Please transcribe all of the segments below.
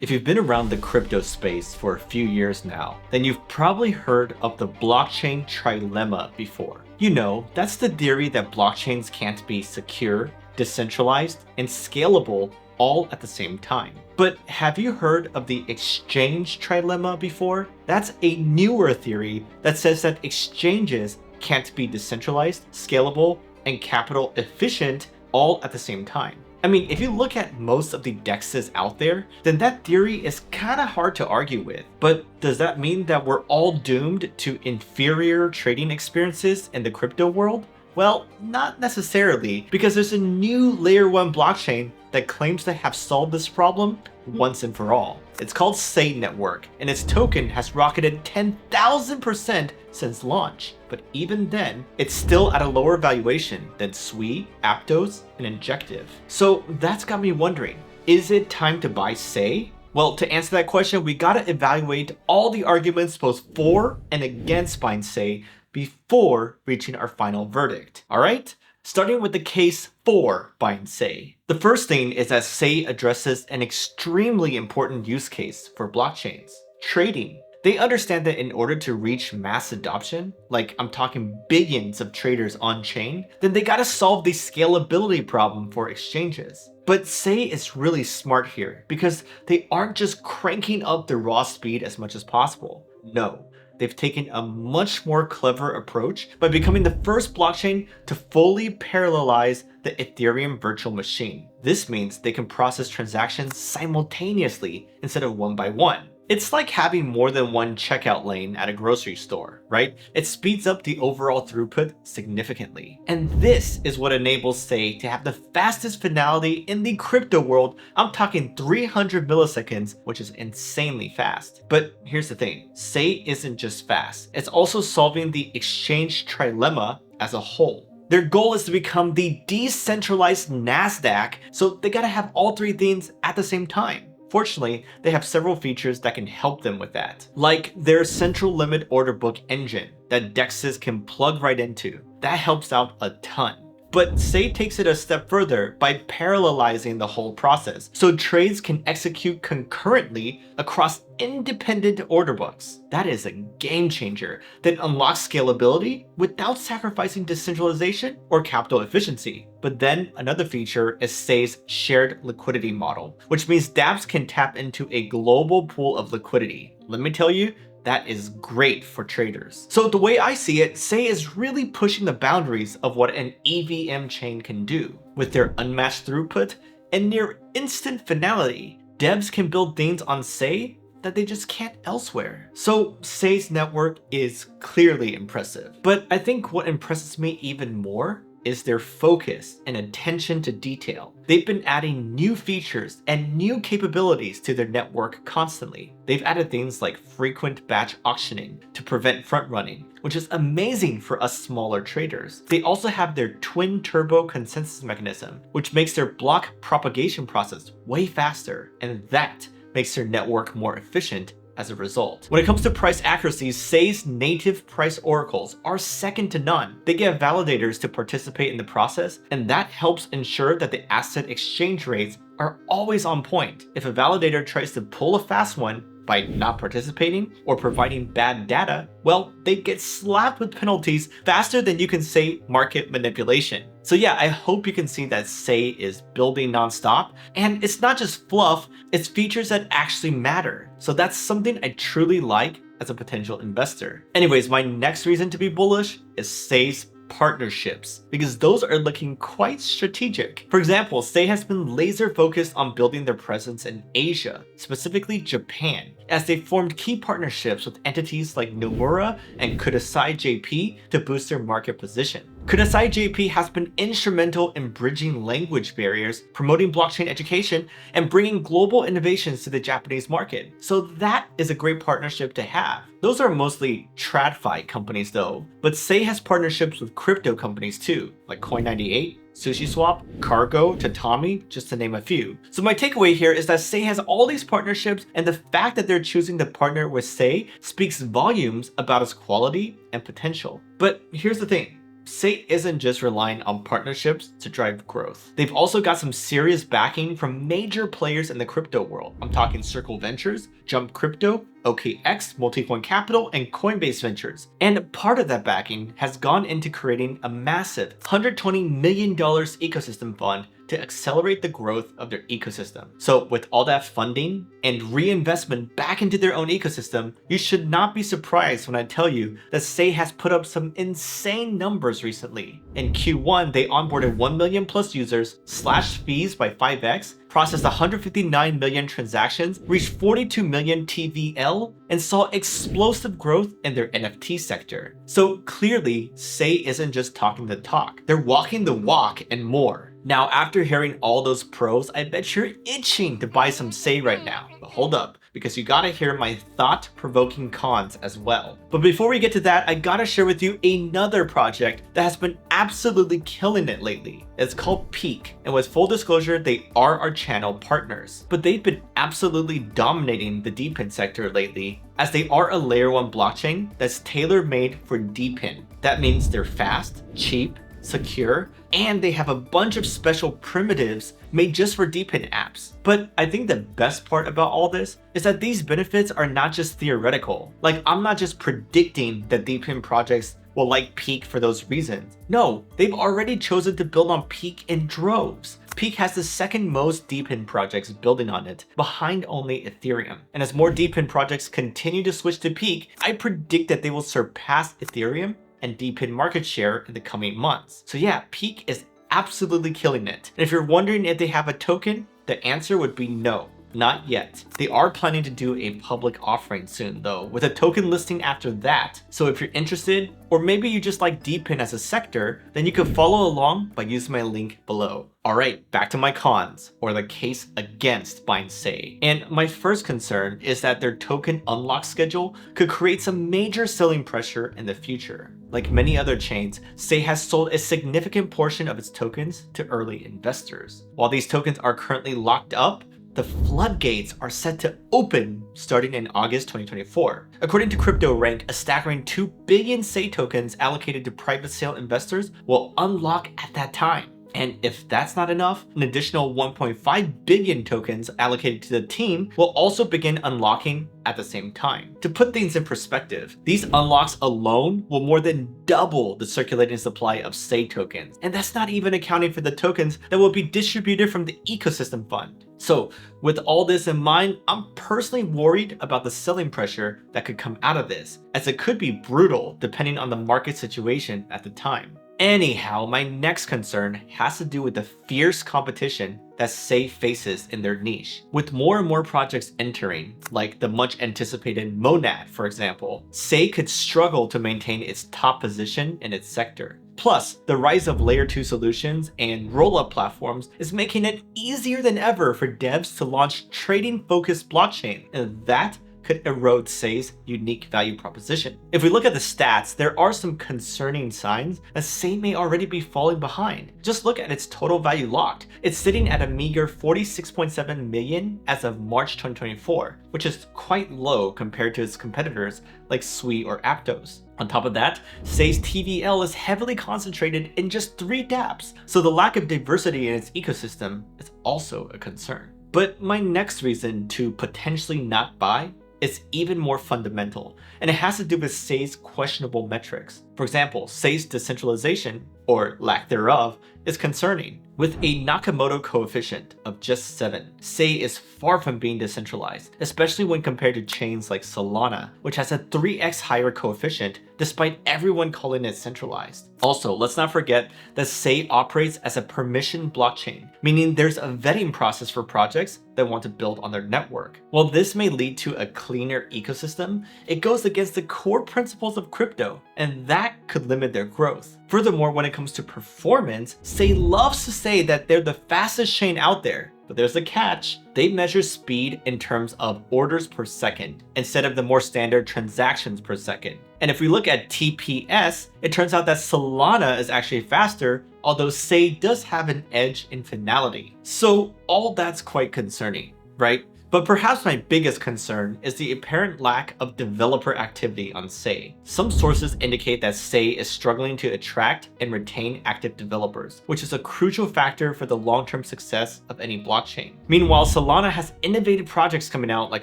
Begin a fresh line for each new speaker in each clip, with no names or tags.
If you've been around the crypto space for a few years now, then you've probably heard of the blockchain trilemma before. You know, that's the theory that blockchains can't be secure, decentralized, and scalable all at the same time. But have you heard of the exchange trilemma before? That's a newer theory that says that exchanges can't be decentralized, scalable, and capital efficient all at the same time. I mean, if you look at most of the DEXs out there, then that theory is kinda hard to argue with. But does that mean that we're all doomed to inferior trading experiences in the crypto world? Well, not necessarily, because there's a new layer 1 blockchain that claims to have solved this problem once and for all. It's called Sei Network, and its token has rocketed 10,000% since launch. But even then, it's still at a lower valuation than Sui, Aptos, and Injective. So that's got me wondering, is it time to buy Sei? Well, to answer that question, we gotta evaluate all the arguments both for and against buying Sei before reaching our final verdict. Alright? Starting with the case for buying Sei. The first thing is that Sei addresses an extremely important use case for blockchains: trading. They understand that in order to reach mass adoption, like I'm talking billions of traders on chain, then they gotta solve the scalability problem for exchanges. But Sei is really smart here because they aren't just cranking up the raw speed as much as possible. No. They've taken a much more clever approach by becoming the first blockchain to fully parallelize the Ethereum virtual machine. This means they can process transactions simultaneously instead of one by one. It's like having more than one checkout lane at a grocery store, right? It speeds up the overall throughput significantly. And this is what enables Sei to have the fastest finality in the crypto world. I'm talking 300 milliseconds, which is insanely fast. But here's the thing, Sei isn't just fast, it's also solving the exchange trilemma as a whole. Their goal is to become the decentralized NASDAQ, so they gotta have all three things at the same time. Fortunately, they have several features that can help them with that, like their central limit order book engine that DEXs can plug right into. That helps out a ton. But Sei takes it a step further by parallelizing the whole process, so trades can execute concurrently across independent order books. That is a game changer that unlocks scalability without sacrificing decentralization or capital efficiency. But then another feature is Sei's shared liquidity model, which means dApps can tap into a global pool of liquidity. Let me tell you, that is great for traders. So the way I see it, Sei is really pushing the boundaries of what an EVM chain can do. With their unmatched throughput and near instant finality, devs can build things on Sei that they just can't elsewhere. So Sei's network is clearly impressive. But I think what impresses me even more is their focus and attention to detail. They've been adding new features and new capabilities to their network constantly. They've added things like frequent batch auctioning to prevent front running, which is amazing for us smaller traders. They also have their twin turbo consensus mechanism, which makes their block propagation process way faster, and that makes their network more efficient as a result. When it comes to price accuracy, Sei's native price oracles are second to none. They get validators to participate in the process, and that helps ensure that the asset exchange rates are always on point. If a validator tries to pull a fast one by not participating or providing bad data, well, they get slapped with penalties faster than you can say market manipulation. So yeah, I hope you can see that Sei is building nonstop, and it's not just fluff, it's features that actually matter. So that's something I truly like as a potential investor. Anyways, my next reason to be bullish is Sei's partnerships, because those are looking quite strategic. For example, Sei has been laser focused on building their presence in Asia, specifically Japan, as they formed key partnerships with entities like Nomura and Kudasai JP to boost their market position. Kudasai JP has been instrumental in bridging language barriers, promoting blockchain education, and bringing global innovations to the Japanese market. So that is a great partnership to have. Those are mostly TradFi companies though, but Sei has partnerships with crypto companies too, like Coin98, SushiSwap, Cargo, Tatami, just to name a few. So my takeaway here is that Sei has all these partnerships, and the fact that they're choosing to partner with Sei speaks volumes about its quality and potential. But here's the thing, Say isn't just relying on partnerships to drive growth. They've also got some serious backing from major players in the crypto world. I'm talking Circle Ventures, Jump Crypto, OKX, Multicoin Capital, and Coinbase Ventures. And part of that backing has gone into creating a massive $120 million ecosystem fund to accelerate the growth of their ecosystem. So with all that funding and reinvestment back into their own ecosystem, you should not be surprised when I tell you that Say has put up some insane numbers recently. In Q1, they onboarded 1 million plus users, slashed fees by 5x, processed 159 million transactions, reached 42 million TVL, and saw explosive growth in their NFT sector. So clearly, Say isn't just talking the talk, they're walking the walk and more. Now, after hearing all those pros, I bet you're itching to buy some Say right now. But hold up, because you gotta hear my thought-provoking cons as well. But before we get to that, I gotta share with you another project that has been absolutely killing it lately. It's called Peak, and with full disclosure, they are our channel partners. But they've been absolutely dominating the DePIN sector lately, as they are a layer 1 blockchain that's tailor-made for DePIN. That means they're fast, cheap, secure, and they have a bunch of special primitives made just for DePIN apps. But I think the best part about all this is that these benefits are not just theoretical. Like, I'm not just predicting that DePIN projects will like Peak for those reasons. No, they've already chosen to build on Peak in droves. Peak has the second most DePIN projects building on it, behind only Ethereum. And as more DePIN projects continue to switch to Peak, I predict that they will surpass Ethereum and DePIN market share in the coming months. So yeah, Peak is absolutely killing it. And if you're wondering if they have a token, the answer would be no. Not yet. They are planning to do a public offering soon though, with a token listing after that. So if you're interested, or maybe you just like DePIN as a sector, then you can follow along by using my link below. Alright, back to my cons, or the case against buying Say. And my first concern is that their token unlock schedule could create some major selling pressure in the future. Like many other chains, Say has sold a significant portion of its tokens to early investors. While these tokens are currently locked up, the floodgates are set to open starting in August 2024. According to CryptoRank, a staggering 2 billion Say tokens allocated to private sale investors will unlock at that time. And if that's not enough, an additional 1.5 billion tokens allocated to the team will also begin unlocking at the same time. To put things in perspective, these unlocks alone will more than double the circulating supply of Say tokens. And that's not even accounting for the tokens that will be distributed from the ecosystem fund. So with all this in mind, I'm personally worried about the selling pressure that could come out of this, as it could be brutal depending on the market situation at the time. Anyhow, my next concern has to do with the fierce competition that Say faces in their niche. With more and more projects entering, like the much anticipated Monad for example, Say could struggle to maintain its top position in its sector. Plus, the rise of layer 2 solutions and roll-up platforms is making it easier than ever for devs to launch trading-focused blockchain, and that could erode Say's unique value proposition. If we look at the stats, there are some concerning signs that Say may already be falling behind. Just look at its total value locked. It's sitting at a meager 46.7 million as of March 2024, which is quite low compared to its competitors like Sui or Aptos. On top of that, Say's TVL is heavily concentrated in just 3 dApps, so the lack of diversity in its ecosystem is also a concern. But my next reason to potentially not buy is even more fundamental, and it has to do with Say's questionable metrics. For example, Say's decentralization, or lack thereof, is concerning. With a Nakamoto coefficient of just 7, Say is far from being decentralized, especially when compared to chains like Solana, which has a 3x higher coefficient despite everyone calling it centralized. Also, let's not forget that Say operates as a permission blockchain, meaning there's a vetting process for projects that want to build on their network. While this may lead to a cleaner ecosystem, it goes against the core principles of crypto, and that could limit their growth. Furthermore, when it comes to performance, Say loves to say that they're the fastest chain out there. But there's a catch. They measure speed in terms of orders per second instead of the more standard transactions per second. And if we look at TPS, it turns out that Solana is actually faster, although Say does have an edge in finality. So all that's quite concerning, right? But perhaps my biggest concern is the apparent lack of developer activity on Sei. Some sources indicate that Sei is struggling to attract and retain active developers, which is a crucial factor for the long-term success of any blockchain. Meanwhile, Solana has innovative projects coming out like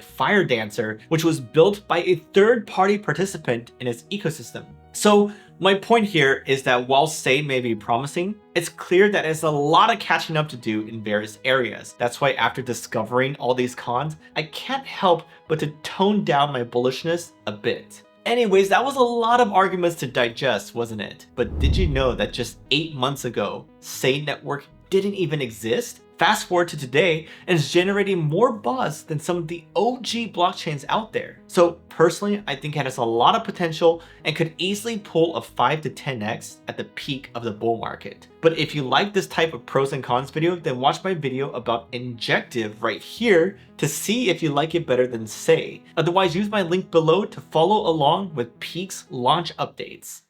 Fire Dancer, which was built by a third-party participant in its ecosystem. So my point here is that while Sei may be promising, it's clear that there's a lot of catching up to do in various areas. That's why after discovering all these cons, I can't help but to tone down my bullishness a bit. Anyways, that was a lot of arguments to digest, wasn't it? But did you know that just 8 months ago, Sei Network didn't even exist? Fast forward to today, and it's generating more buzz than some of the OG blockchains out there. So personally, I think it has a lot of potential and could easily pull a 5 to 10x at the peak of the bull market. But if you like this type of pros and cons video, then watch my video about Injective right here to see if you like it better than Sei. Otherwise, use my link below to follow along with Peak's launch updates.